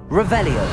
Revelio.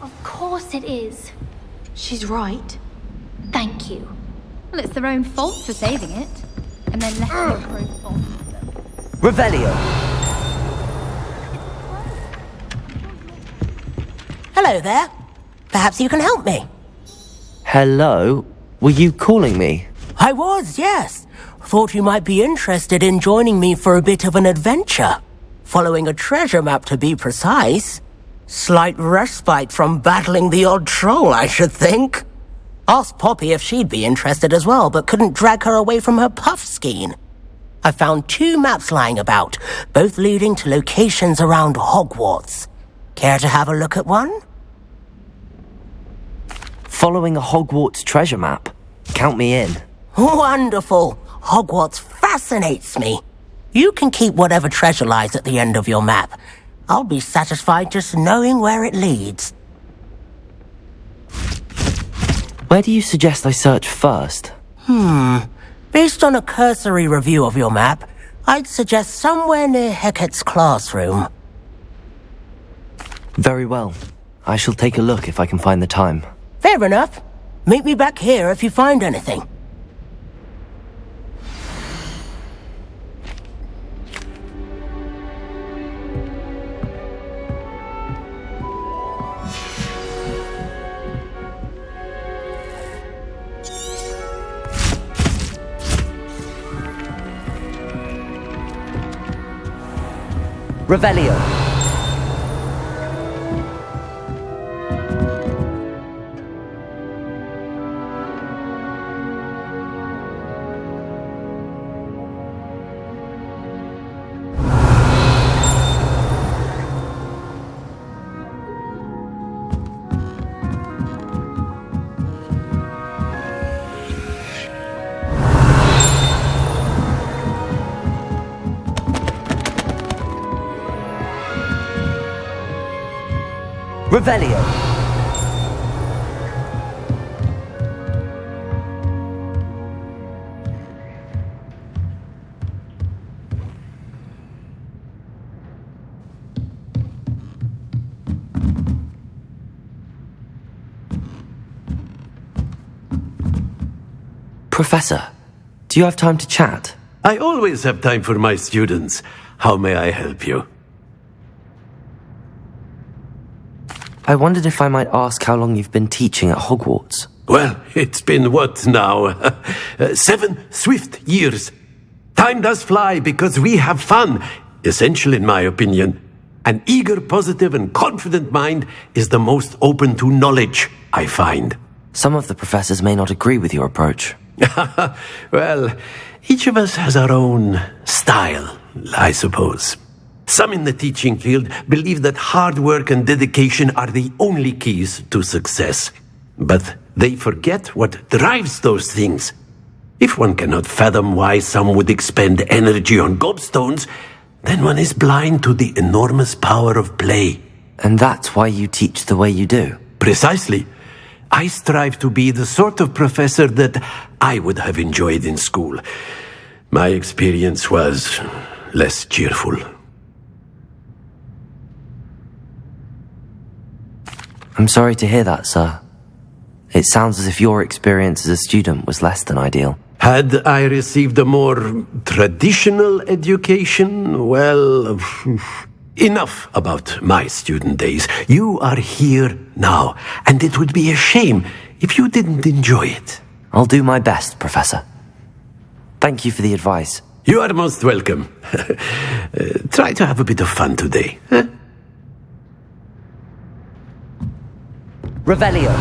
Of course it is. She's right. Thank you. Well, it's their own fault for saving it. And then letting it grow fond of them. Revelio. Hello there. Perhaps you can help me. Hello? Were you calling me? I was, yes. Thought you might be interested in joining me for a bit of an adventure. Following a treasure map, to be precise. Slight respite from battling the odd troll, I should think. Asked Poppy if she'd be interested as well, but couldn't drag her away from her puffskein. I found 2 maps lying about, both leading to locations around Hogwarts. Care to have a look at one? Following a Hogwarts treasure map. Count me in. Wonderful. Hogwarts fascinates me. You can keep whatever treasure lies at the end of your map. I'll be satisfied just knowing where it leads. Where do you suggest I search first? Based on a cursory review of your map, I'd suggest somewhere near Hecat's classroom. Very well. I shall take a look if I can find the time. Fair enough. Meet me back here if you find anything. Revelio. Revelio. Professor, do you have time to chat? I always have time for my students. How may I help you? I wondered if I might ask how long you've been teaching at Hogwarts. Well, it's been what now? 7 swift years. Time does fly because we have fun. Essential in my opinion. An eager, positive and confident mind is the most open to knowledge, I find. Some of the professors may not agree with your approach. Well, each of us has our own style, I suppose. Some in the teaching field believe that hard work and dedication are the only keys to success. But they forget what drives those things. If one cannot fathom why some would expend energy on gobstones, then one is blind to the enormous power of play. And that's why you teach the way you do? Precisely. I strive to be the sort of professor that I would have enjoyed in school. My experience was less cheerful. I'm sorry to hear that, sir. It sounds as if your experience as a student was less than ideal. Had I received a more traditional education, well, enough about my student days. You are here now, and it would be a shame if you didn't enjoy it. I'll do my best, Professor. Thank you for the advice. You are most welcome. Try to have a bit of fun today. Huh? Revelio.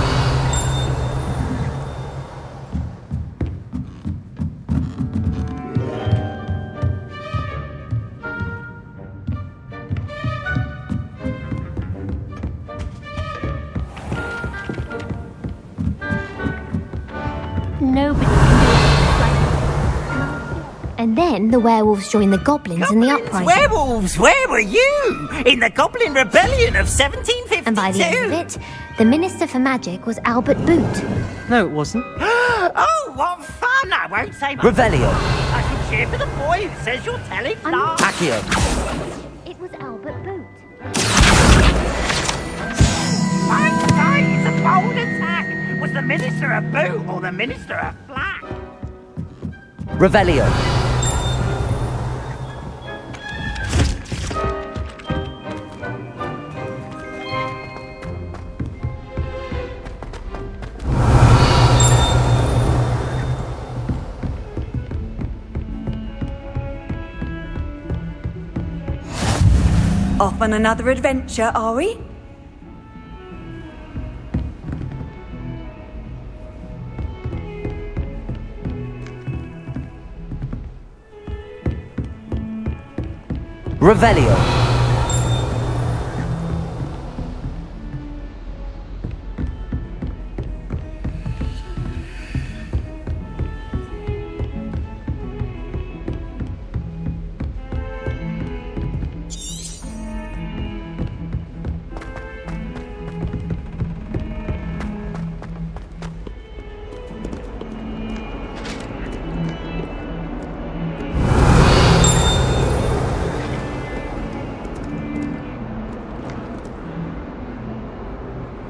Nobody can do it. And then the werewolves join the goblins in the uprising. Werewolves, where were you? In the Goblin Rebellion of 1752? And by the end of it, the Minister for Magic was Albert Boot. No, it wasn't. Oh, what fun! I won't say much. Revelio. I shall cheer for the boy who says you're telling lies. Accio. It was Albert Boot. My God, it's a bold attack. Was the Minister a boot or the Minister a flat? Revelio. Off on another adventure, are we? Revelio.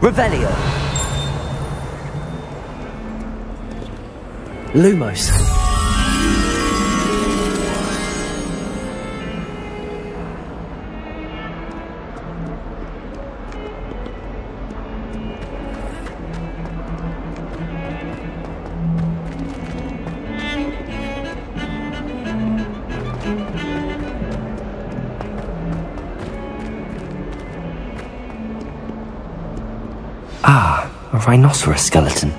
Revelio. Lumos. Ah, a rhinoceros skeleton.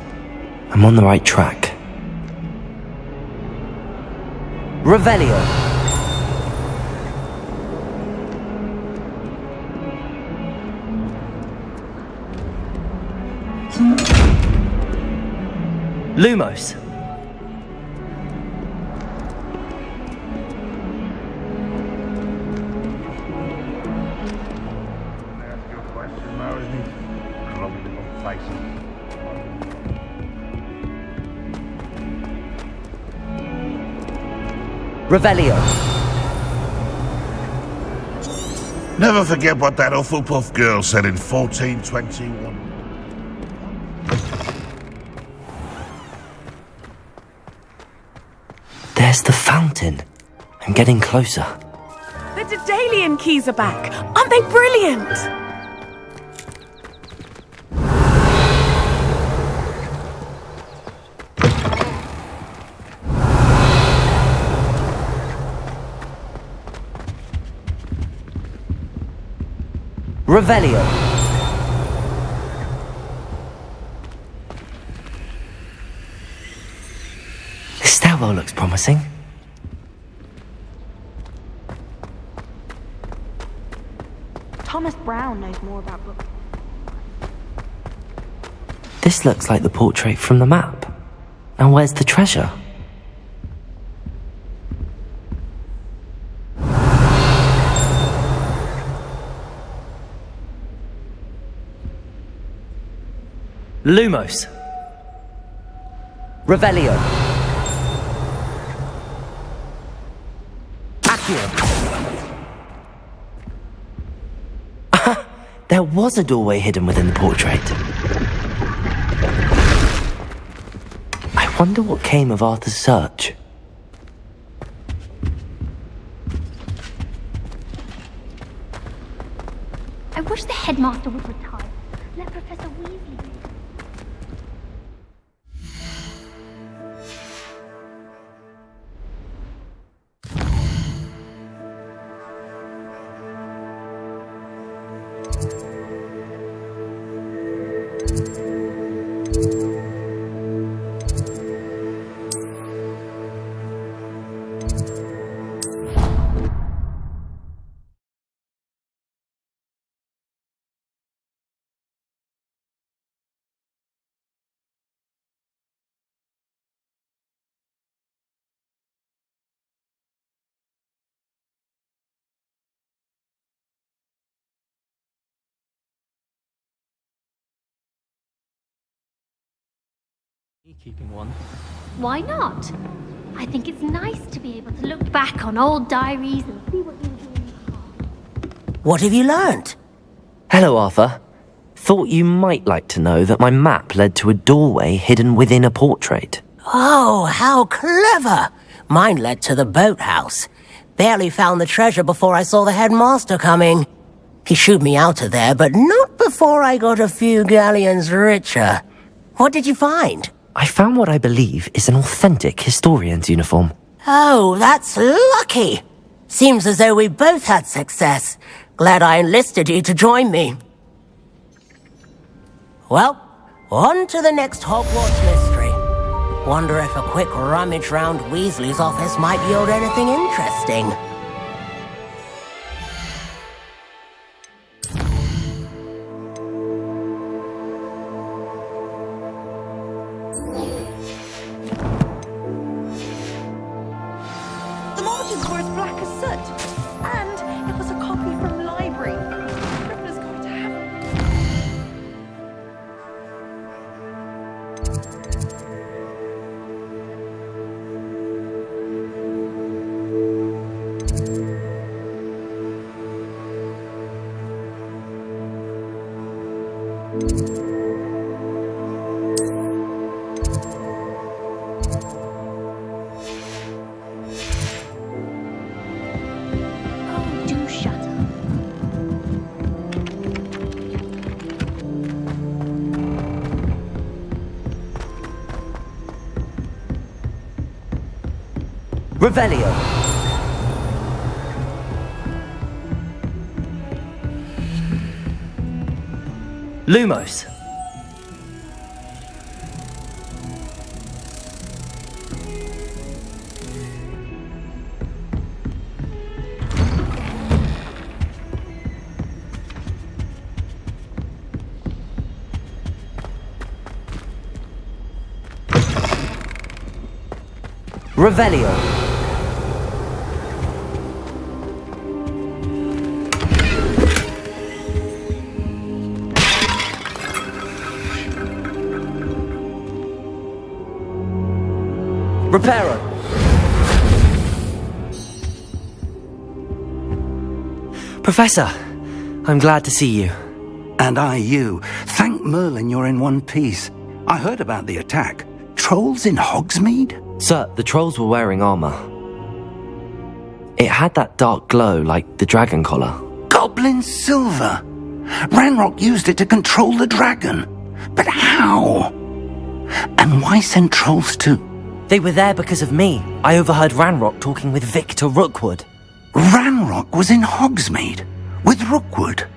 I'm on the right track. Revelio. Lumos. Revelio. Never forget what that Hufflepuff girl said in 1421. There's the fountain. I'm getting closer. The Daedalian keys are back. Aren't they brilliant? Revelio. The stairwell looks promising. Thomas Brown knows more about books. This looks like the portrait from the map. Now where's the treasure? Lumos. Revelio. Accio. There was a doorway hidden within the portrait. I wonder what came of Arthur's search. I wish the headmaster would retire. Let Professor Weasley be. Keeping one. Why not? I think it's nice to be able to look back on old diaries and see what you were doing in the past. What have you learnt? Hello, Arthur. Thought you might like to know that my map led to a doorway hidden within a portrait. Oh, how clever! Mine led to the boathouse. Barely found the treasure before I saw the headmaster coming. He shooed me out of there, but not before I got a few galleons richer. What did you find? I found what I believe is an authentic historian's uniform. Oh, that's lucky. Seems as though we both had success. Glad I enlisted you to join me. Well, on to the next Hogwarts mystery. Wonder if a quick rummage round Weasley's office might yield anything interesting. The margins were as black as soot. And it was a copy from the library. Scrivener's going to have... Oh, do shut up. Revelio. Lumos. Revelio. Reparo. Professor, I'm glad to see you. And I you. Thank Merlin you're in one piece. I heard about the attack. Trolls in Hogsmeade? Sir, the trolls were wearing armor. It had that dark glow like the dragon collar. Goblin silver! Ranrock used it to control the dragon. But how? And why send trolls to... They were there because of me. I overheard Ranrock talking with Victor Rookwood. Ranrock was in Hogsmeade? With Rookwood?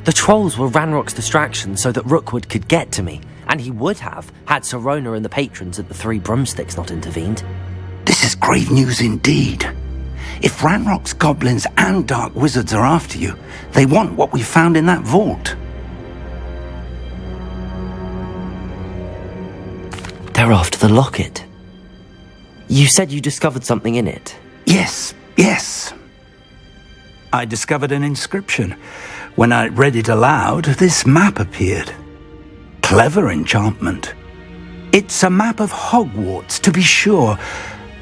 The trolls were Ranrock's distraction so that Rookwood could get to me. And he would have, had Sirona and the patrons at the Three Broomsticks not intervened. This is grave news indeed. If Ranrock's goblins and dark wizards are after you, they want what we found in that vault. They're after the locket. You said you discovered something in it. Yes. I discovered an inscription. When I read it aloud, this map appeared. Clever enchantment. It's a map of Hogwarts, to be sure,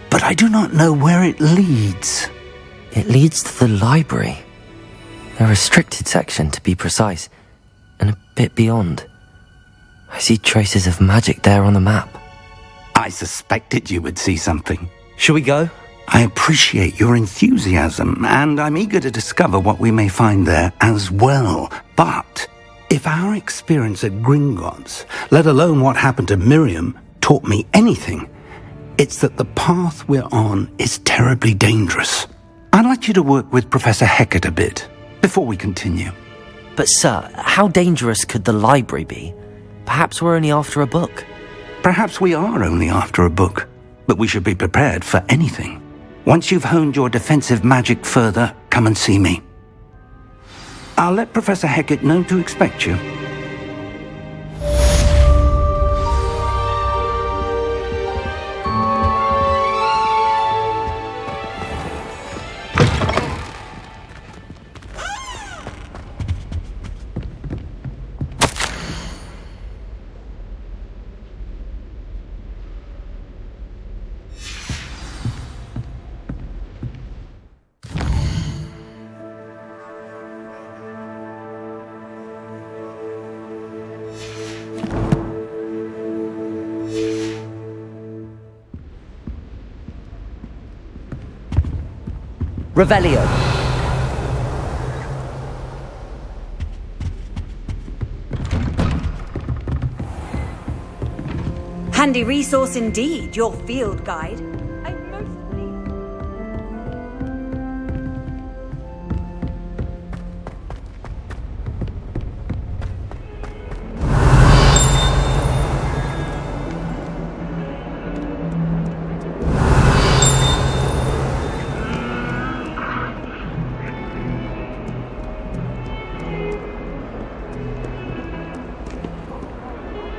but I do not know where it leads. It leads to the library. A restricted section, to be precise, and a bit beyond. I see traces of magic there on the map. I suspected you would see something. Shall we go? I appreciate your enthusiasm, and I'm eager to discover what we may find there as well. But if our experience at Gringotts, let alone what happened to Miriam, taught me anything, it's that the path we're on is terribly dangerous. I'd like you to work with Professor Hecat a bit before we continue. But sir, how dangerous could the library be? Perhaps we're only after a book. Perhaps we are only after a book, but we should be prepared for anything. Once you've honed your defensive magic further, come and see me. I'll let Professor Hecat know to expect you. Revelio. Handy resource indeed, your field guide.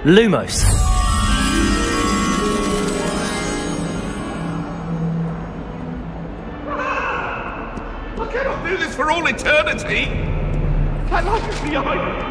Lumos. I cannot do this for all eternity. That life is behind me.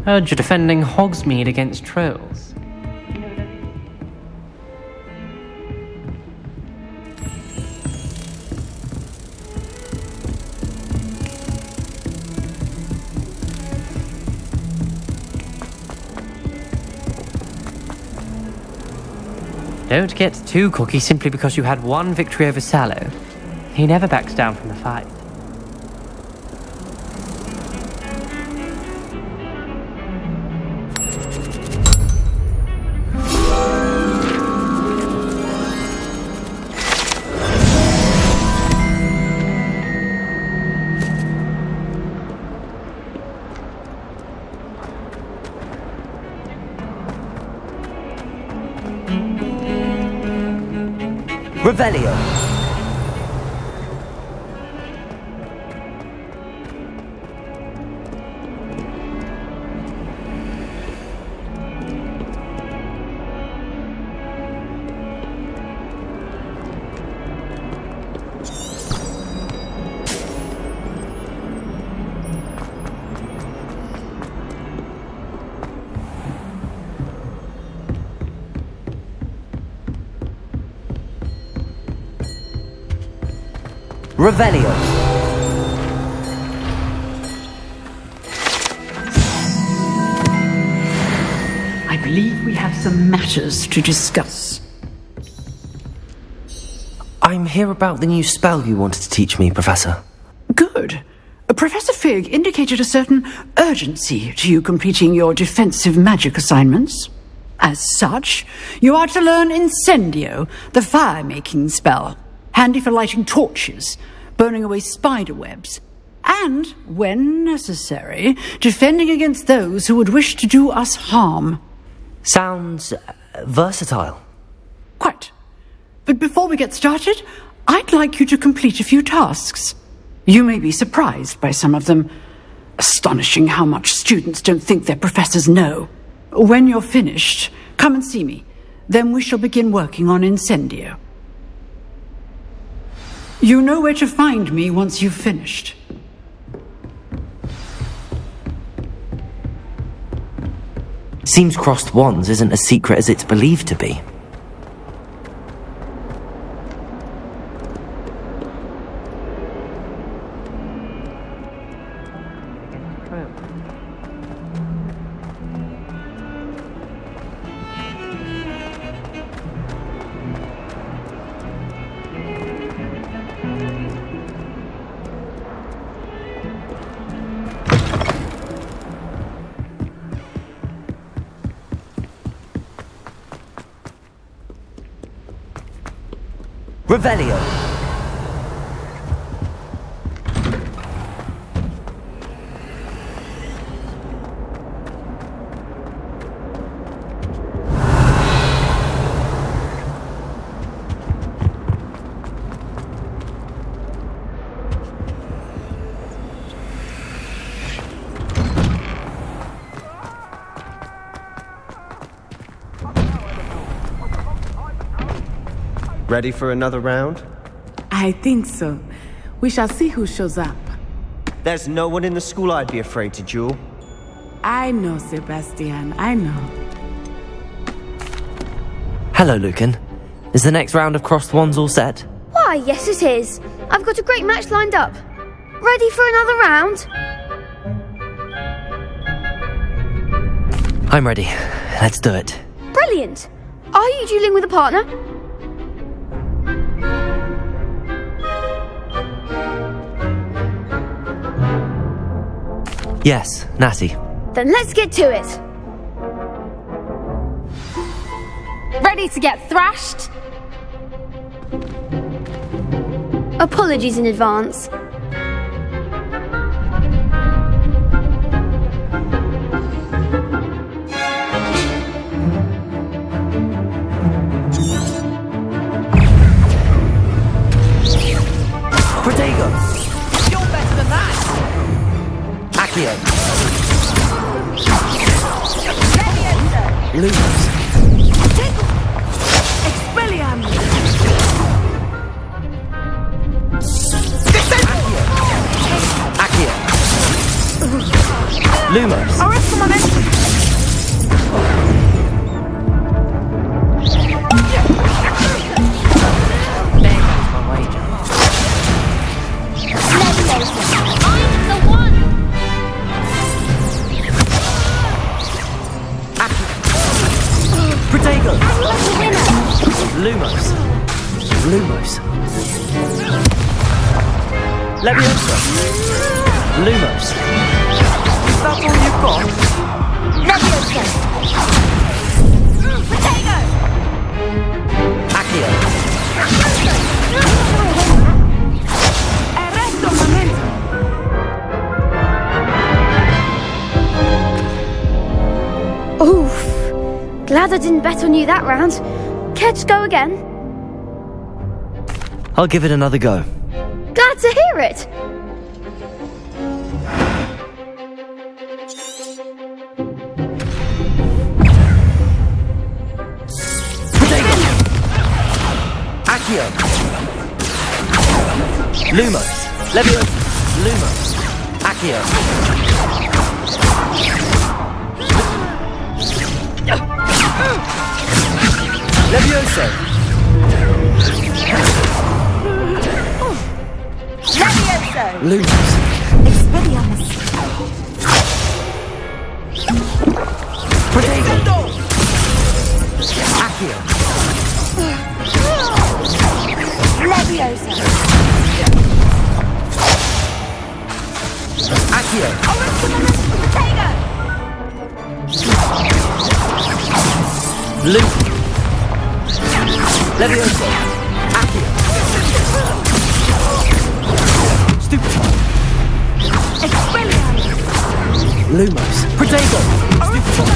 Heard you're defending Hogsmeade against trolls. Don't get too cocky simply because you had one victory over Sallow. He never backs down from the fight. Revelio. Revelio. I believe we have some matters to discuss. I'm here about the new spell you wanted to teach me, Professor. Good. Professor Fig indicated a certain urgency to you completing your defensive magic assignments. As such, you are to learn Incendio, the fire-making spell, handy for lighting torches, burning away spider webs, and, when necessary, defending against those who would wish to do us harm. Sounds versatile. Quite. But before we get started, I'd like you to complete a few tasks. You may be surprised by some of them. Astonishing how much students don't think their professors know. When you're finished, come and see me. Then we shall begin working on Incendio. You know where to find me once you've finished. Seems crossed wands isn't as secret as it's believed to be. Revelio. Ready for another round? I think so. We shall see who shows up. There's no one in the school I'd be afraid to duel. I know, Sebastian, I know. Hello, Lucan. Is the next round of crossed wands all set? Why, yes it is. I've got a great match lined up. Ready for another round? I'm ready. Let's do it. Brilliant. Are you dueling with a partner? Yes, Natty. Then let's get to it. Ready to get thrashed? Apologies in advance. Protego! You're better than that! Accio! Leviosa! Lumos! Expelliarmus! Accio! Lumos! Arrest Lumos. Leviosa. Lumos. Is that all you've got? Leviosa. Potato. Accio. Arresto momento. Oof. Glad I didn't bet on you that round. Care to go again? I'll give it another go. Glad to hear it. Potato. Accio. Lumos. Leviosa. Lumos. Accio. Leviosa. Leviosa. Lumos. Expelliarmus. Potato. Accio. Leviosa. Accio. Potato. Lumos. Leviosa. Accio. Stupefy. Expelliarmus. Lumos. Potato. Stupefy.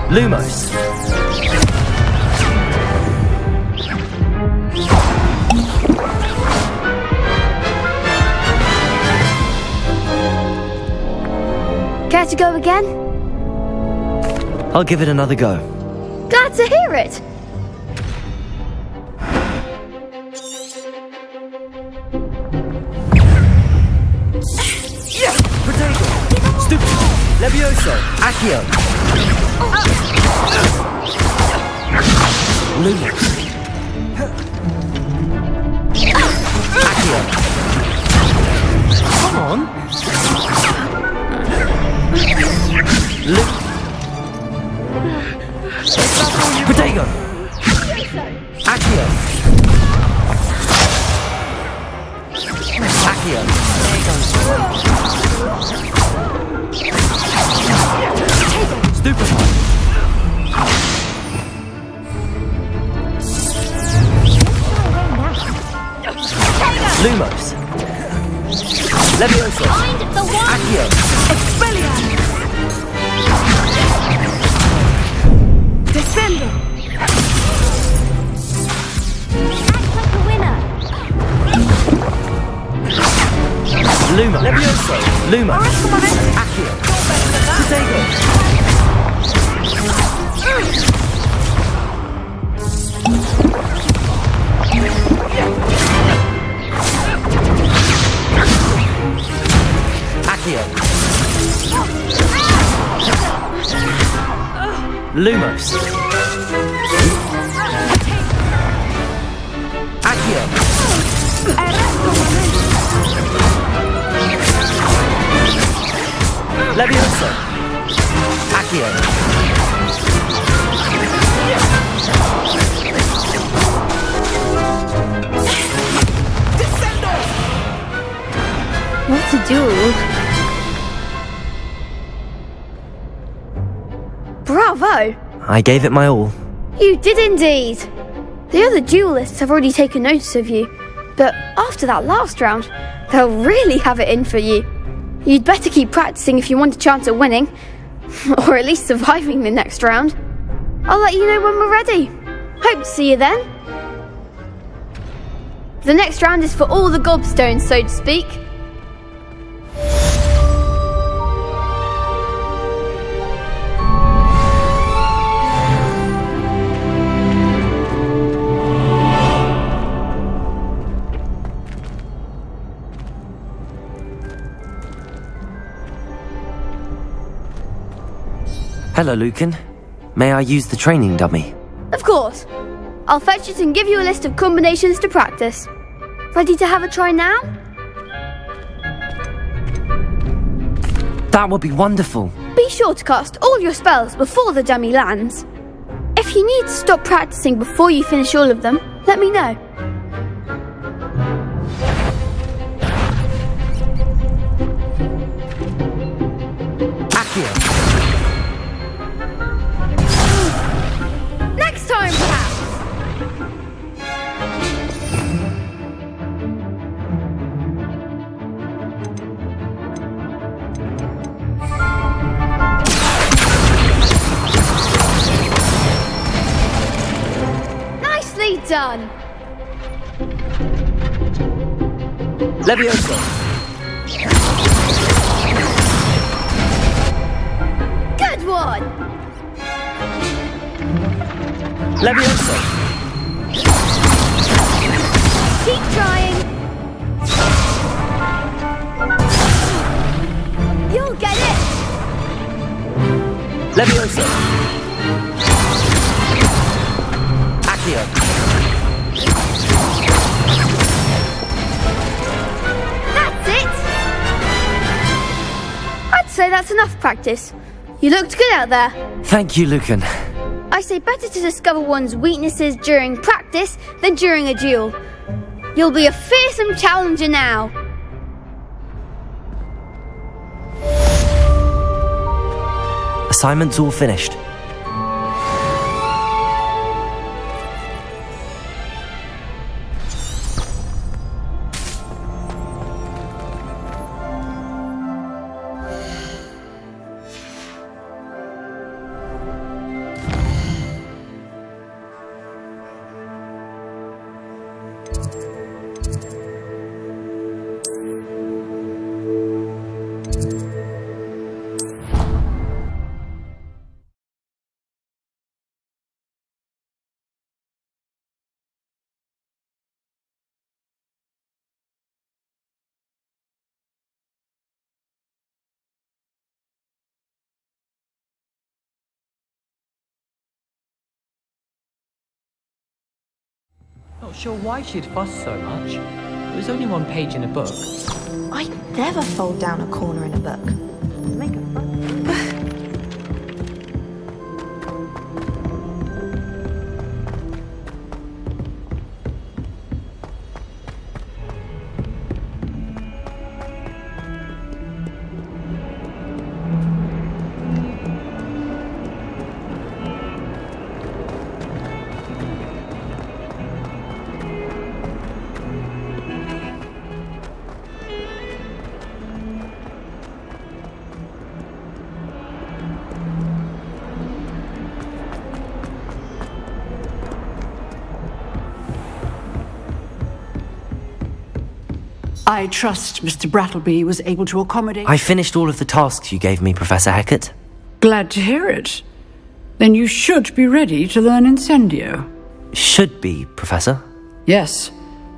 Lumos. Care to go again? I'll give it another go. Glad to hear it. Potato. Stupid. Levioso. Accio. Lumos. Accio. Come on. Potato. Accio. Accio. Stupefy. Lumos. Leviosa. Find the one. Accio. Expelliarmus. Descendo. Act like a winner. Luma. Leviosa. Luma. Accio. Potato. Accio. Lumos. Accio. Leviosa. Accio. What a duel. Bravo! I gave it my all. You did indeed. The other duelists have already taken notice of you, but after that last round, they'll really have it in for you. You'd better keep practicing if you want a chance at winning, or at least surviving the next round. I'll let you know when we're ready. Hope to see you then. The next round is for all the gobstones, so to speak. Hello, Lucan. May I use the training dummy? Of course. I'll fetch it and give you a list of combinations to practice. Ready to have a try now? That would be wonderful. Be sure to cast all your spells before the dummy lands. If you need to stop practicing before you finish all of them, let me know. Next time, perhaps! Nicely done! Levioso! Good one! Levioso! Keep trying! You'll get it! Levioso! Accio! That's it! I'd say that's enough practice. You looked good out there. Thank you, Lucan. I say better to discover one's weaknesses during practice than during a duel. You'll be a fearsome challenger now. Assignment's all finished. Not sure why she'd fuss so much. It was only one page in a book. I never fold down a corner in a book. Make a fuss. I trust Mr. Brattleby was able to accommodate... I finished all of the tasks you gave me, Professor Hecat. Glad to hear it. Then you should be ready to learn Incendio. Should be, Professor. Yes.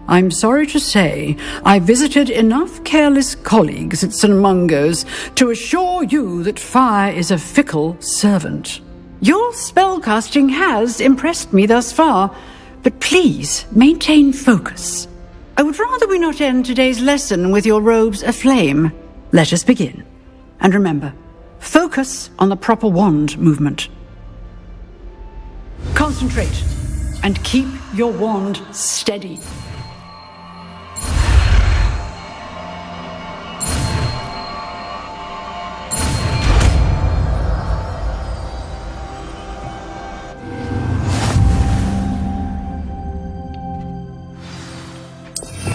I'm sorry to say, I visited enough careless colleagues at St. Mungo's to assure you that fire is a fickle servant. Your spellcasting has impressed me thus far, but please maintain focus. I would rather we not end today's lesson with your robes aflame. Let us begin. And remember, focus on the proper wand movement. Concentrate and keep your wand steady.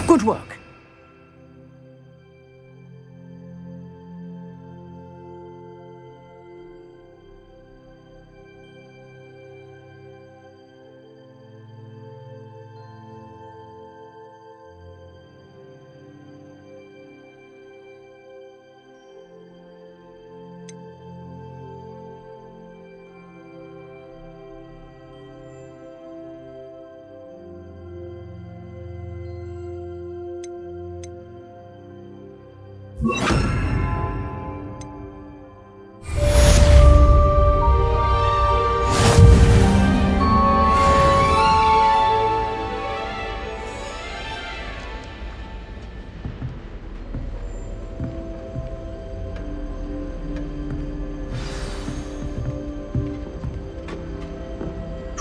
Good work.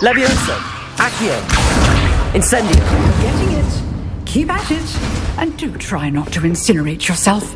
Levioso! Accio! Incendio! Getting it. Keep at it. And do try not to incinerate yourself.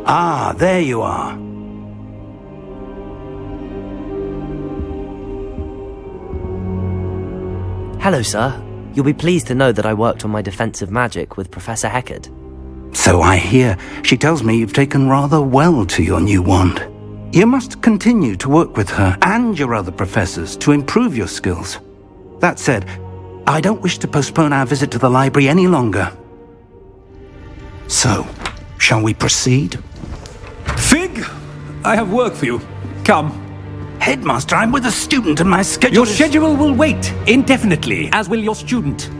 Ah, there you are. Hello, sir. You'll be pleased to know that I worked on my defensive magic with Professor Heckard. So I hear. She tells me you've taken rather well to your new wand. You must continue to work with her and your other professors to improve your skills. That said, I don't wish to postpone our visit to the library any longer. So, shall we proceed? Fig! I have work for you. Come. Headmaster, I'm with a student and my schedule Your schedule will wait indefinitely, as will your student.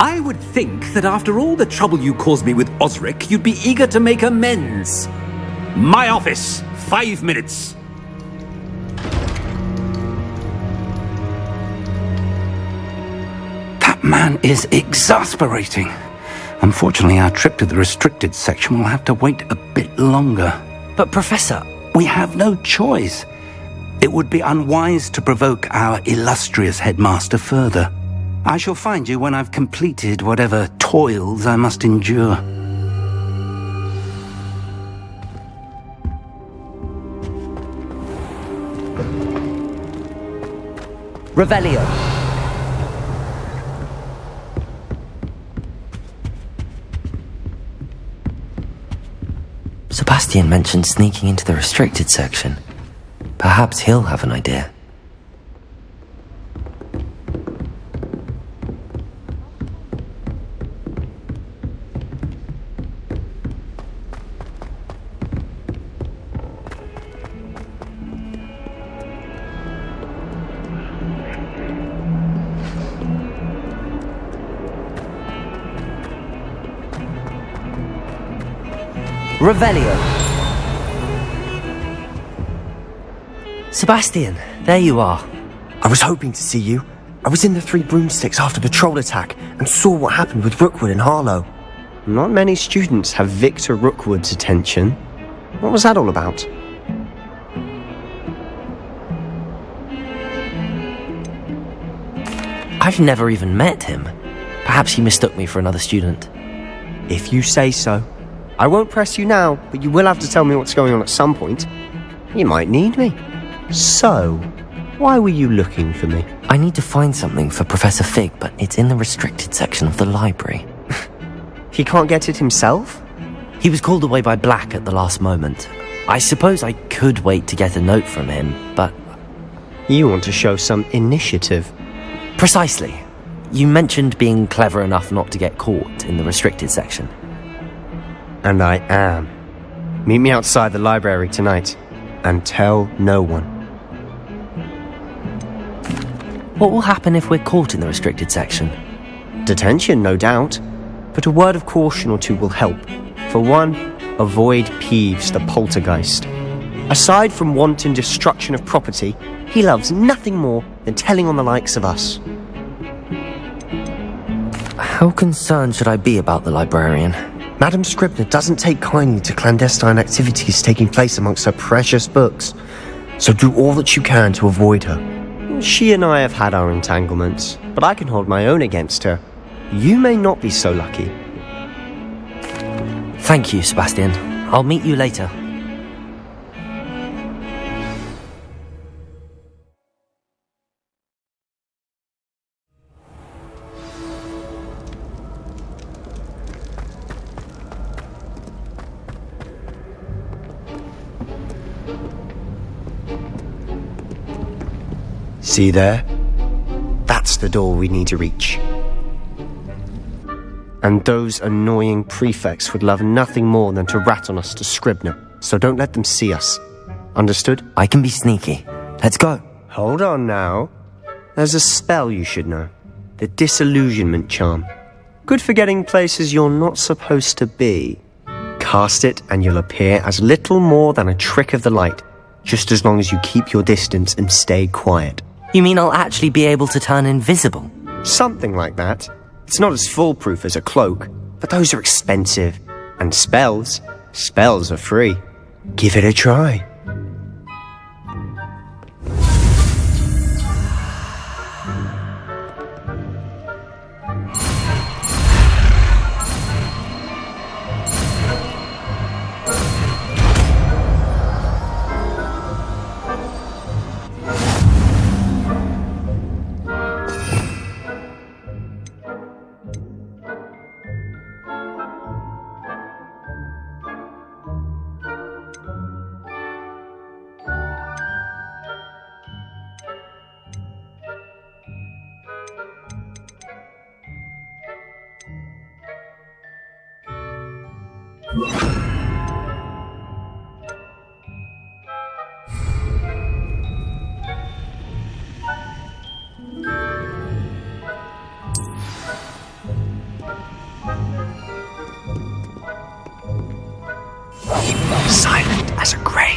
I would think that after all the trouble you caused me with Osric, you'd be eager to make amends. My office, 5 minutes. That man is exasperating. Unfortunately, our trip to the restricted section will have to wait a bit longer. But, Professor... We have no choice. It would be unwise to provoke our illustrious headmaster further. I shall find you when I've completed whatever toils I must endure. Revelio. Sebastian mentioned sneaking into the restricted section. Perhaps he'll have an idea. Revelio. Sebastian, there you are. I was hoping to see you. I was in the Three Broomsticks after the troll attack and saw what happened with Rookwood and Harlow. Not many students have Victor Rookwood's attention. What was that all about? I've never even met him. Perhaps he mistook me for another student. If you say so. I won't press you now, but you will have to tell me what's going on at some point. You might need me. So, why were you looking for me? I need to find something for Professor Fig, but it's in the restricted section of the library. He can't get it himself? He was called away by Black at the last moment. I suppose I could wait to get a note from him, but... You want to show some initiative. Precisely. You mentioned being clever enough not to get caught in the restricted section. And I am. Meet me outside the library tonight, and tell no one. What will happen if we're caught in the restricted section? Detention, no doubt. But a word of caution or two will help. For one, avoid Peeves, the poltergeist. Aside from wanton destruction of property, he loves nothing more than telling on the likes of us. How concerned should I be about the librarian? Madame Scribner doesn't take kindly to clandestine activities taking place amongst her precious books, so do all that you can to avoid her. She and I have had our entanglements, but I can hold my own against her. You may not be so lucky. Thank you, Sebastian. I'll meet you later. See there? That's the door we need to reach. And those annoying prefects would love nothing more than to rat on us to Scribner, so don't let them see us. Understood? I can be sneaky. Let's go. Hold on now. There's a spell you should know. The Disillusionment Charm. Good for getting places you're not supposed to be. Cast it and you'll appear as little more than a trick of the light, just as long as you keep your distance and stay quiet. You mean I'll actually be able to turn invisible? Something like that. It's not as foolproof as a cloak, but those are expensive. And spells are free. Give it a try. Silent as a grave.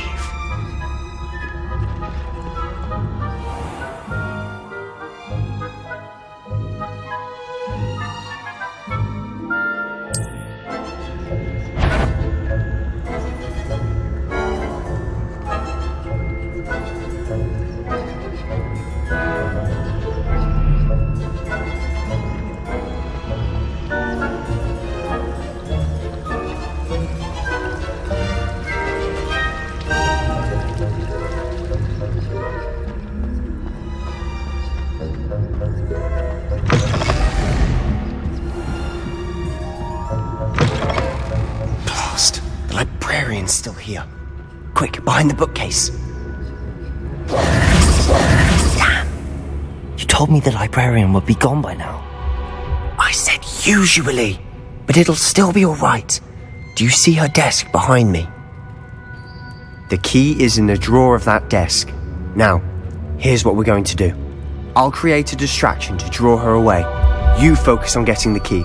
Still here. Quick, behind the bookcase. Damn! You told me the librarian would be gone by now. I said usually, but it'll still be alright. Do you see her desk behind me? The key is in the drawer of that desk. Now, here's what we're going to do. I'll create a distraction to draw her away. You focus on getting the key.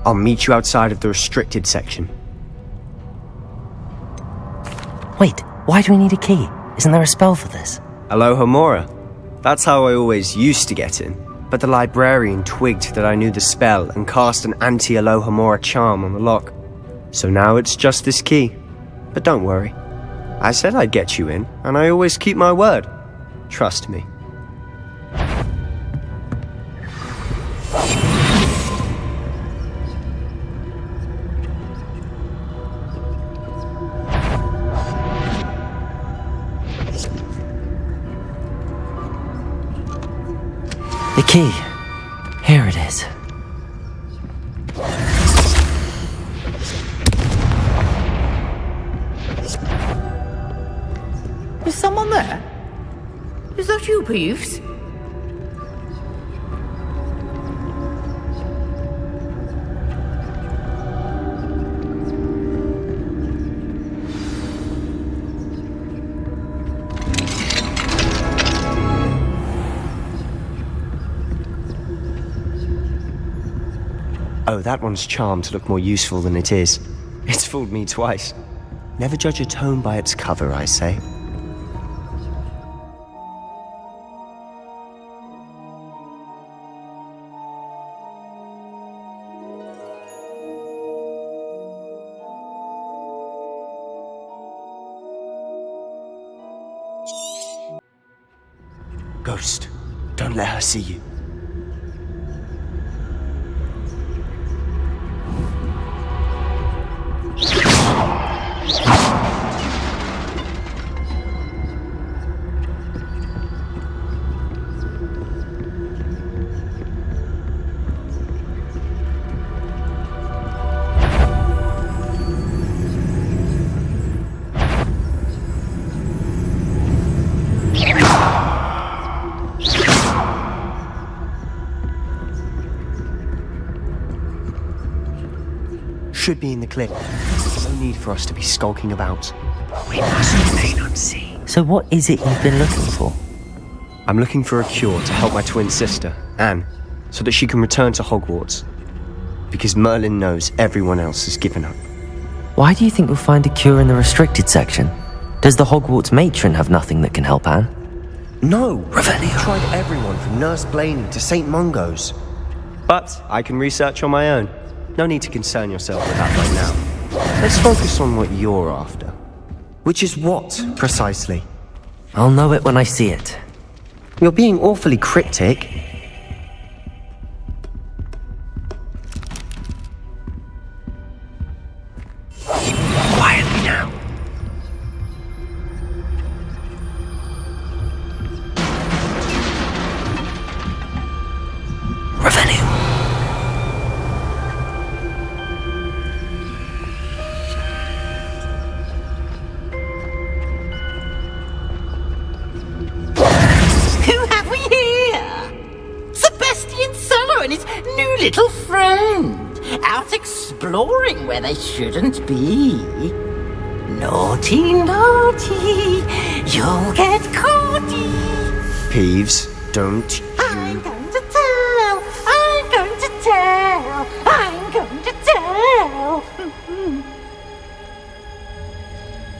I'll meet you outside of the restricted section. Wait, why do we need a key? Isn't there a spell for this? Alohomora. That's how I always used to get in. But the librarian twigged that I knew the spell and cast an anti-Alohomora charm on the lock. So now it's just this key. But don't worry. I said I'd get you in, and I always keep my word. Trust me. The key. Here it is. Is someone there? Is that you, Peeves? Oh, that one's charmed to look more useful than it is. It's fooled me twice. Never judge a tome by its cover, I say. Ghost, don't let her see you. should be in the clear. No need for us to be skulking about. We must remain unseen. So what is it you've been looking for? I'm looking for a cure to help my twin sister, Anne, so that she can return to Hogwarts. Because Merlin knows everyone else has given up. Why do you think you'll find a cure in the restricted section? Does the Hogwarts matron have nothing that can help Anne? No! Revelio. I tried everyone from Nurse Blaney to St. Mungo's. But I can research on my own. No need to concern yourself with that right now. Let's focus on what you're after. Which is what, precisely? I'll know it when I see it. You're being awfully cryptic. Quietly now. Revenue. Who have we here? Sebastian Solo and his new little friend, out exploring where they shouldn't be. Naughty, naughty, you'll get caughty. Peeves, don't you... I'm going to tell, I'm going to tell, I'm going to tell.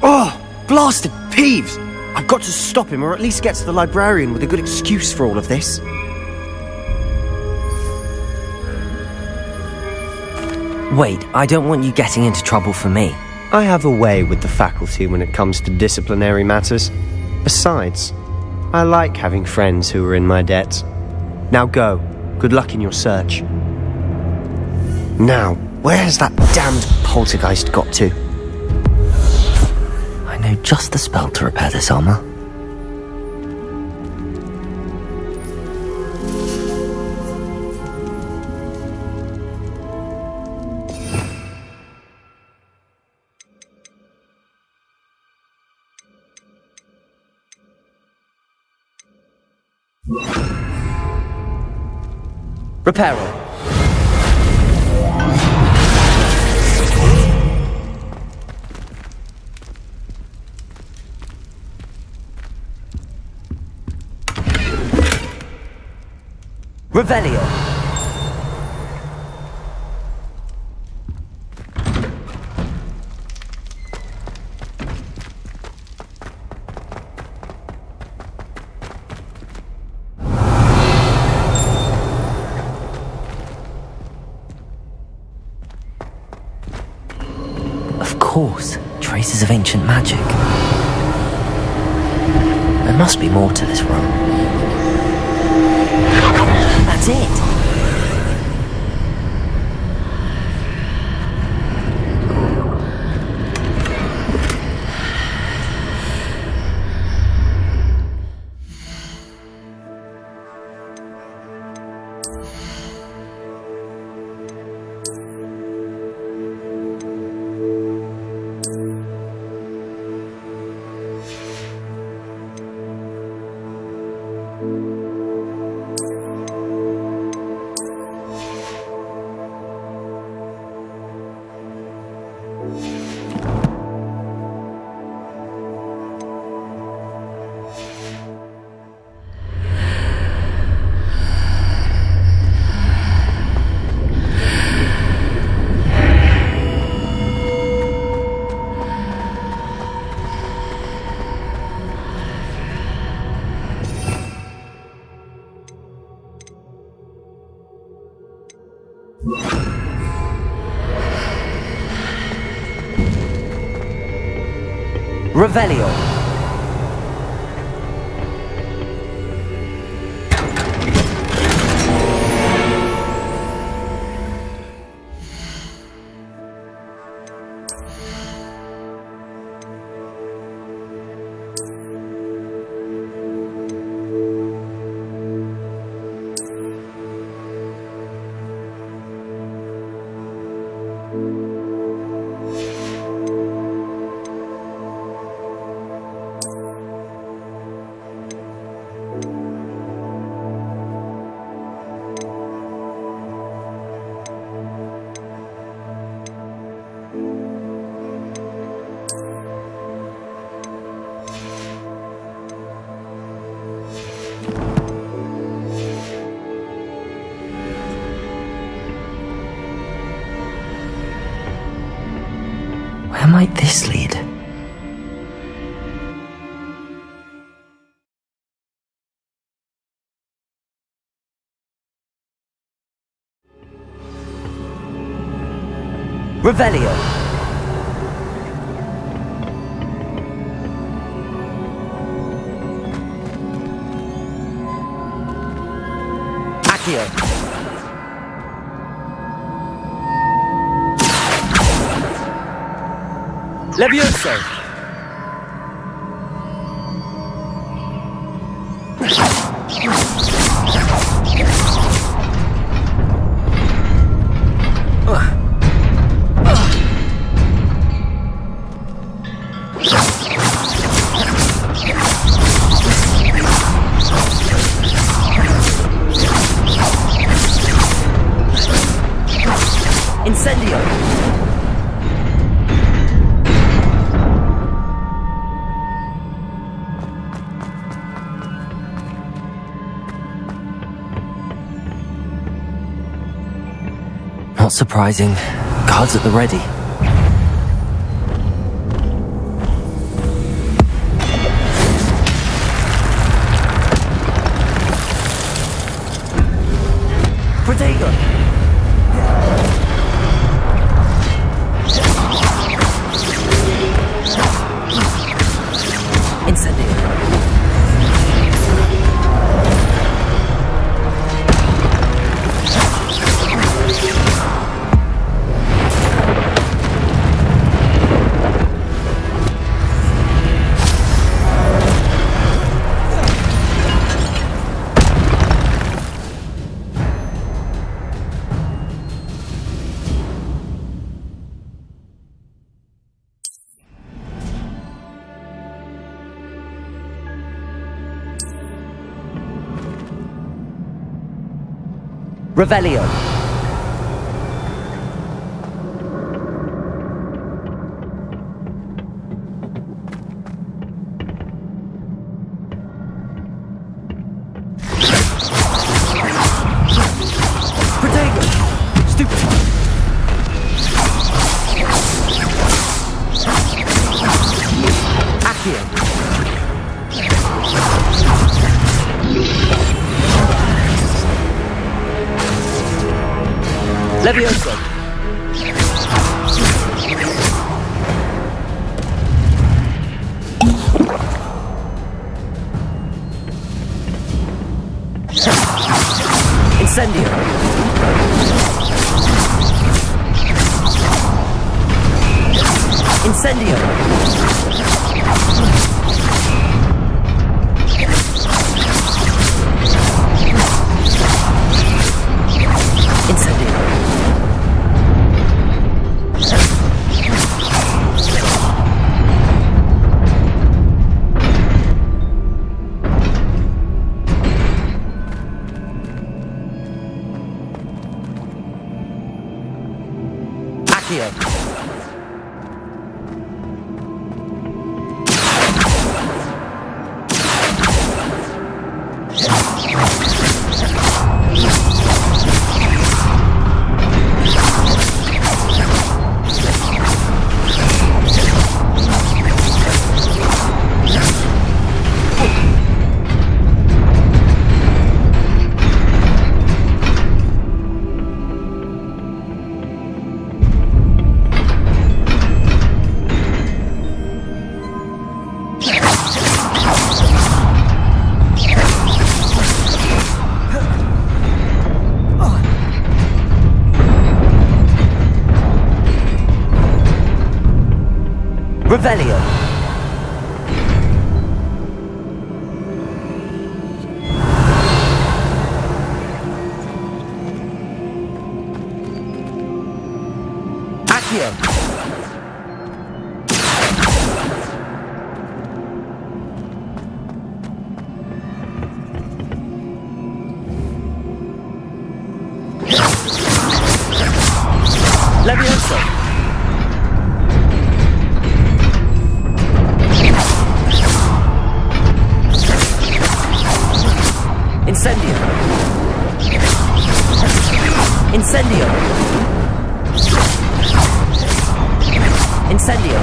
Oh, blasted Peeves! I've got to stop him, or at least get to the librarian with a good excuse for all of this. Wait, I don't want you getting into trouble for me. I have a way with the faculty when it comes to disciplinary matters. Besides, I like having friends who are in my debt. Now go. Good luck in your search. Now, where has that damned poltergeist got to? I know just the spell to repair this armor. Reparo. Revelio. Of course, traces of ancient magic. There must be more to this room. That's it! Revelio. Where might this lead? Revelio. Accio. Levioso. Incendio. Not surprising. Guards at the ready. Protego. Incendio. Revelio. Protego. Stupid. Accio. Levioso. Incendio. Incendio. Incendio. Accio. Revelio. Accio. Levioso. Incendio. Incendio. Incendio.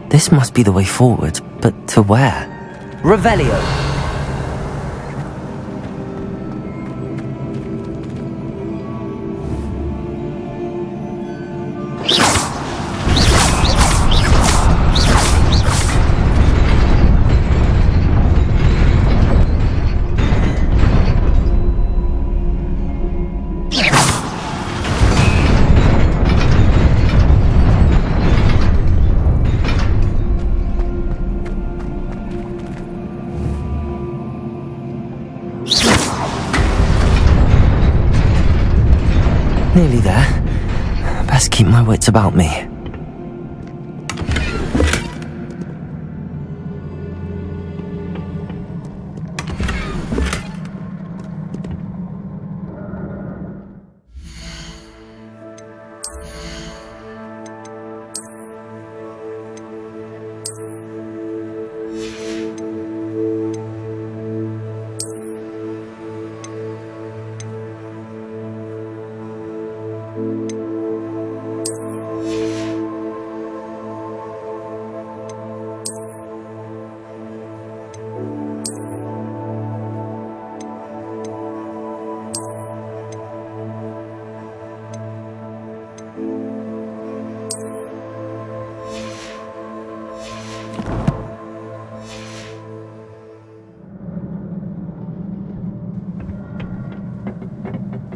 This must be the way forward, but to where? Revelio. Nearly there. Best keep my wits about me.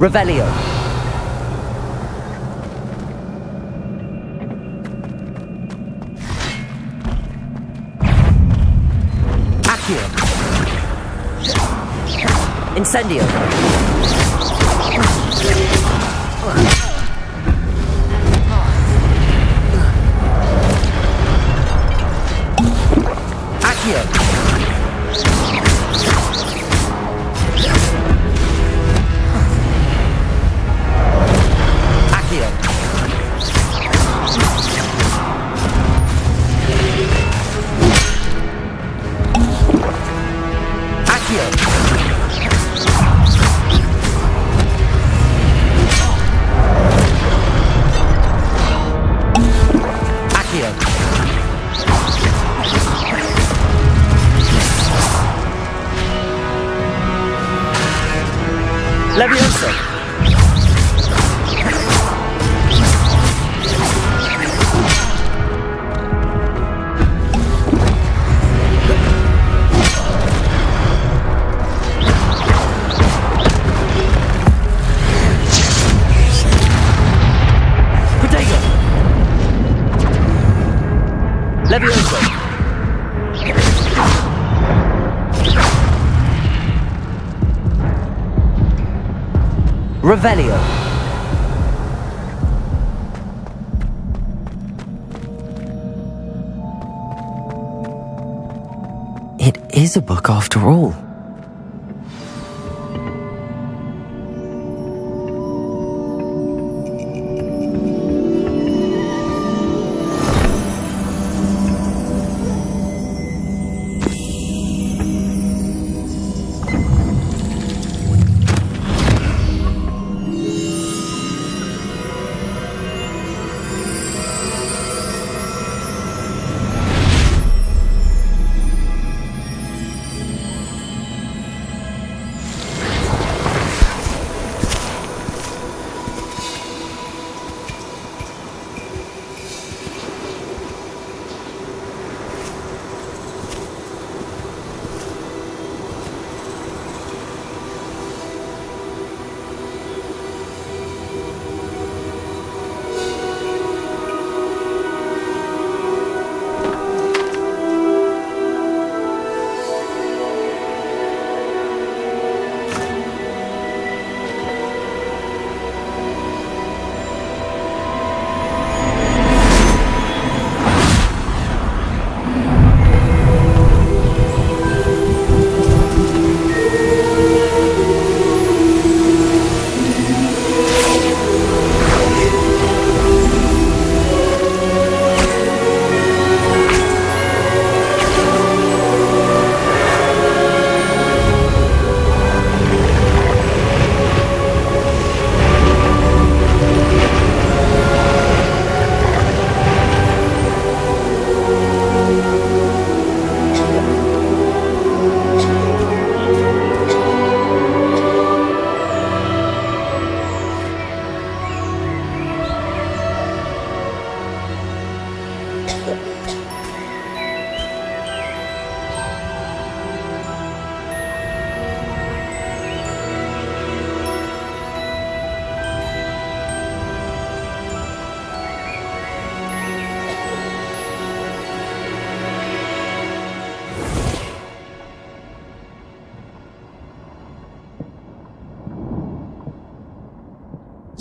Revelio. Accio. Incendio. Accio. Leviosa. Protego. Leviosa. Revelio. It is a book after all.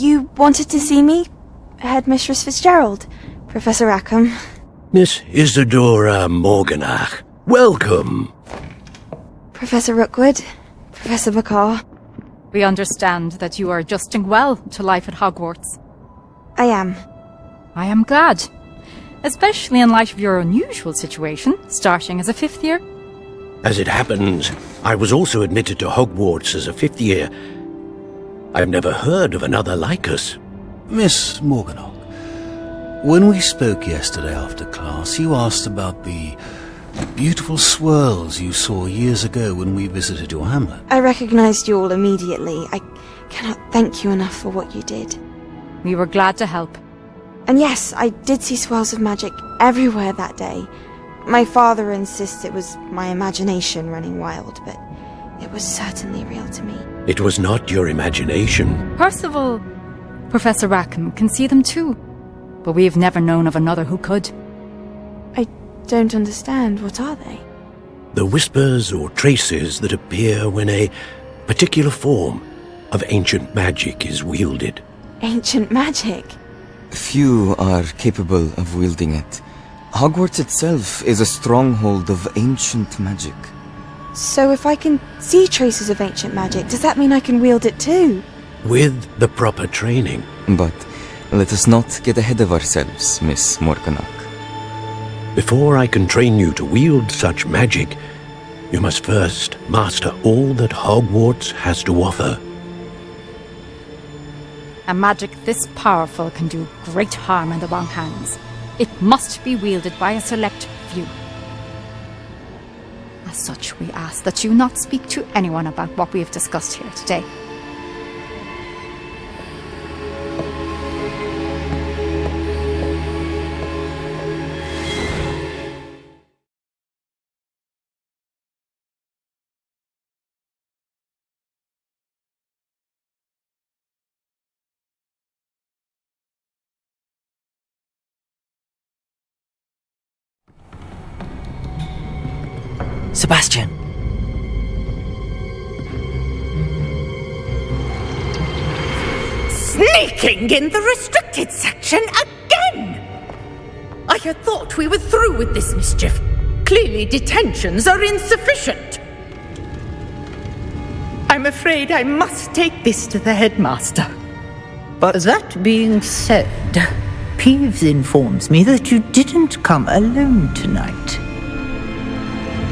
You wanted to see me? Headmistress Fitzgerald, Professor Rackham. Miss Isadora Morganach, welcome. Professor Rookwood, Professor McCaw. We understand that you are adjusting well to life at Hogwarts. I am. I am glad. Especially in light of your unusual situation, starting as a 5th year. As it happens, I was also admitted to Hogwarts as a 5th year. I've never heard of another like us. Miss Morganach, when we spoke yesterday after class, you asked about the beautiful swirls you saw years ago when we visited your hamlet. I recognized you all immediately. I cannot thank you enough for what you did. We were glad to help. And yes, I did see swirls of magic everywhere that day. My father insists it was my imagination running wild, but it was certainly real to me. It was not your imagination. Percival, Professor Rackham can see them too, but we've never known of another who could. I don't understand. What are they? The whispers or traces that appear when a particular form of ancient magic is wielded. Ancient magic? Few are capable of wielding it. Hogwarts itself is a stronghold of ancient magic. So if I can see traces of ancient magic, does that mean I can wield it too? With the proper training. But let us not get ahead of ourselves, Miss Morganach. Before I can train you to wield such magic, you must first master all that Hogwarts has to offer. A magic this powerful can do great harm in the wrong hands. It must be wielded by a select few. As such, we ask that you not speak to anyone about what we have discussed here today. Sebastian! Sneaking in the restricted section again! I had thought we were through with this mischief. Clearly detentions are insufficient. I'm afraid I must take this to the headmaster. But that being said, Peeves informs me that you didn't come alone tonight.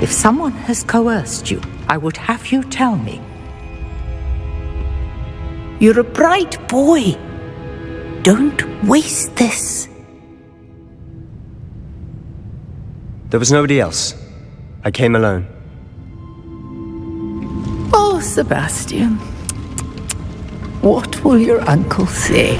If someone has coerced you, I would have you tell me. You're a bright boy. Don't waste this. There was nobody else. I came alone. Oh, Sebastian. What will your uncle say?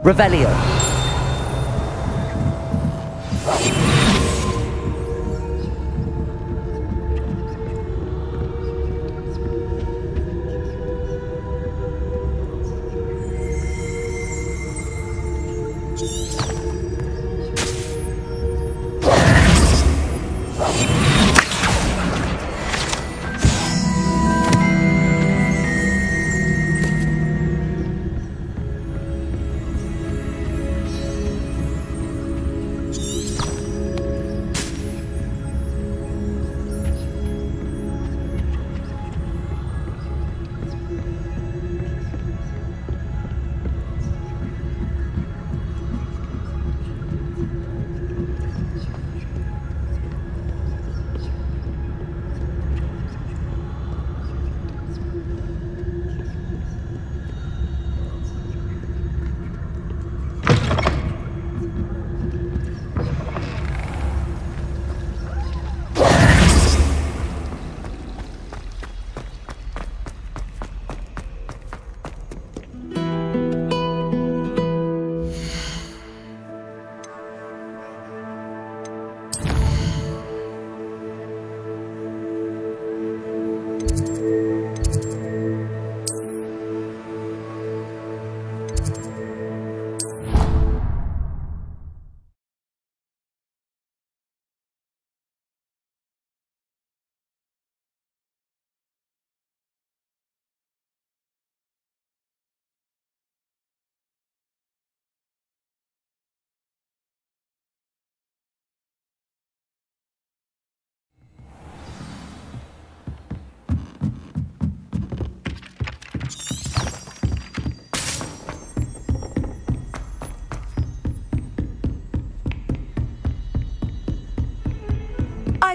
Revelio.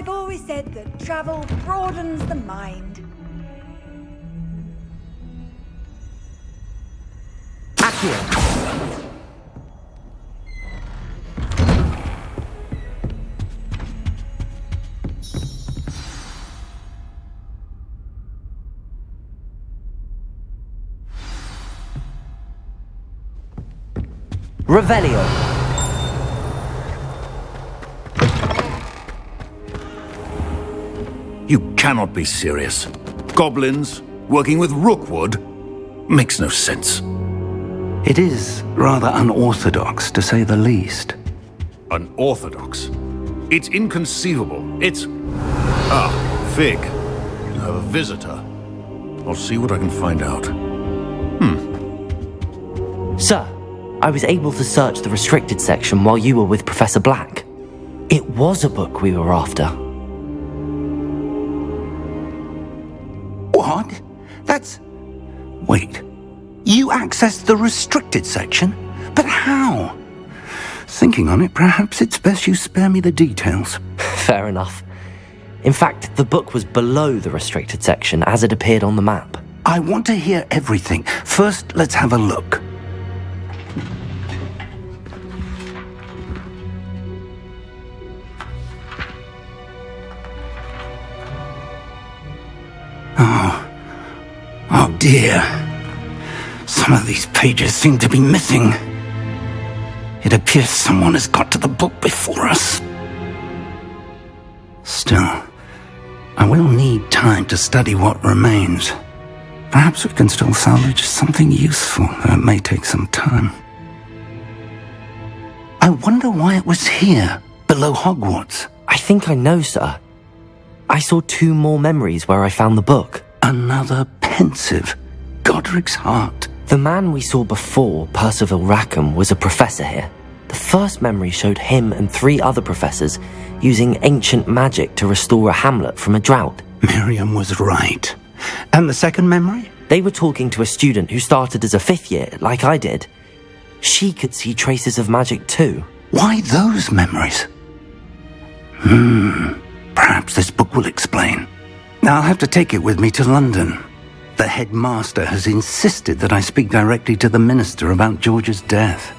I've always said that travel broadens the mind. Accio. Revelio. You cannot be serious. Goblins working with Rookwood makes no sense. It is rather unorthodox, to say the least. Unorthodox? It's inconceivable. It's... Ah, Fig. You have a visitor. I'll see what I can find out. Sir, I was able to search the restricted section while you were with Professor Black. It was a book we were after. What? That's... Wait. You accessed the restricted section? But how? Thinking on it, perhaps it's best you spare me the details. Fair enough. In fact, the book was below the restricted section as it appeared on the map. I want to hear everything. First, let's have a look. Oh dear. Some of these pages seem to be missing. It appears someone has got to the book before us. Still, I will need time to study what remains. Perhaps we can still salvage something useful, though it may take some time. I wonder why it was here, below Hogwarts. I think I know, sir. I saw 2 more memories where I found the book. Another pensive. Godric's heart. The man we saw before, Percival Rackham, was a professor here. The first memory showed him and 3 other professors using ancient magic to restore a hamlet from a drought. Miriam was right. And the second memory? They were talking to a student who started as a 5th year, like I did. She could see traces of magic too. Why those memories? Perhaps this book will explain. I'll have to take it with me to London. The headmaster has insisted that I speak directly to the minister about George's death.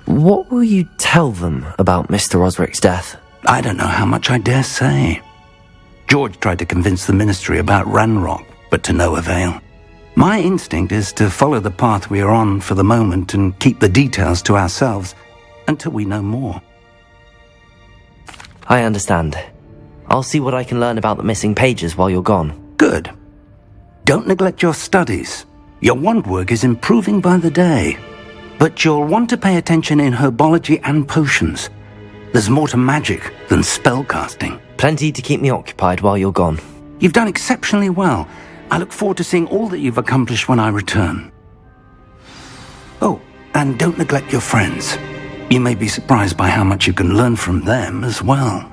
What will you tell them about Mr. Osric's death? I don't know how much I dare say. George tried to convince the ministry about Ranrock, but to no avail. My instinct is to follow the path we are on for the moment and keep the details to ourselves until we know more. I understand. I'll see what I can learn about the missing pages while you're gone. Good. Don't neglect your studies. Your wand work is improving by the day. But you'll want to pay attention in herbology and potions. There's more to magic than spellcasting. Plenty to keep me occupied while you're gone. You've done exceptionally well. I look forward to seeing all that you've accomplished when I return. Oh, and don't neglect your friends. You may be surprised by how much you can learn from them as well.